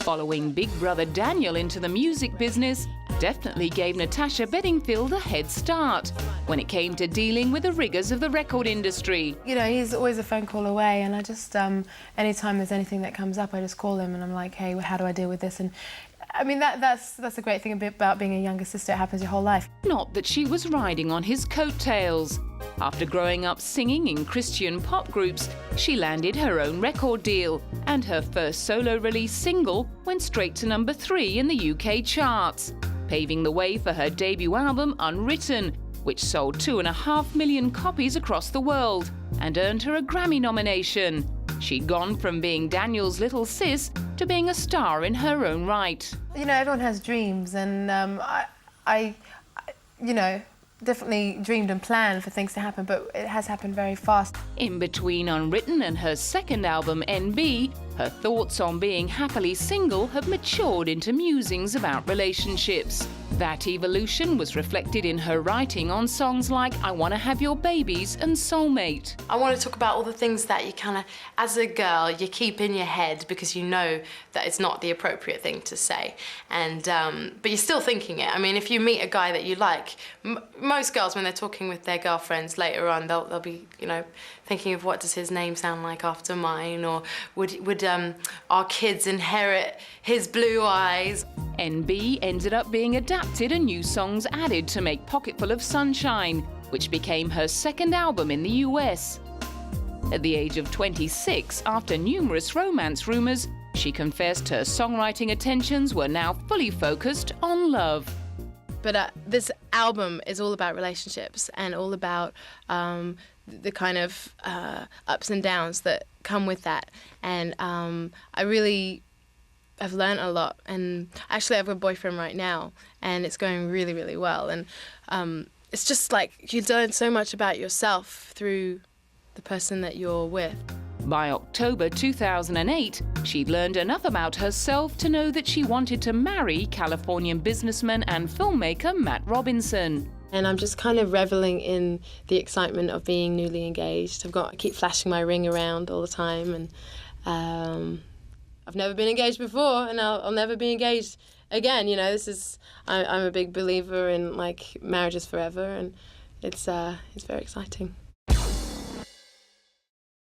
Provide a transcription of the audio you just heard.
Following big brother Daniel into the music business definitely gave Natasha Bedingfield a head start when it came to dealing with the rigours of the record industry. You know, he's always a phone call away, and I just, anytime there's anything that comes up, I just call him and I'm like, hey, how do I deal with this? And I mean, that's a great thing about being a younger sister. It happens your whole life. Not that she was riding on his coattails. After growing up singing in Christian pop groups, she landed her own record deal, and her first solo release single went straight to number 3 in the UK charts, paving the way for her debut album Unwritten, which sold 2.5 million copies across the world and earned her a Grammy nomination. She'd gone from being Daniel's little sis to being a star in her own right. You know, everyone has dreams, and I you know, definitely dreamed and planned for things to happen, but it has happened very fast. In between Unwritten and her second album, NB, her thoughts on being happily single have matured into musings about relationships. That evolution was reflected in her writing on songs like I Wanna Have Your Babies and Soulmate. I want to talk about all the things that you kind of, as a girl, you keep in your head because you know that it's not the appropriate thing to say. And but you're still thinking it. I mean, if you meet a guy that you like, most girls, when they're talking with their girlfriends later on, they'll be, you know, thinking of what does his name sound like after mine, or would our kids inherit his blue eyes? NB ended up being adapted and new songs added to make Pocketful of Sunshine, which became her second album in the US. At the age of 26, after numerous romance rumours, she confessed her songwriting attentions were now fully focused on love. But this album is all about relationships and all about the kind of ups and downs that come with that. And I really have learned a lot. And actually, I have a boyfriend right now, and it's going really, really well. And it's just like you learn so much about yourself through the person that you're with. By October 2008, she'd learned enough about herself to know that she wanted to marry Californian businessman and filmmaker Matt Robinson. And I'm just kind of reveling in the excitement of being newly engaged. I keep flashing my ring around all the time, and I've never been engaged before, and I'll never be engaged again. You know, I'm a big believer in like marriages forever, and it's very exciting.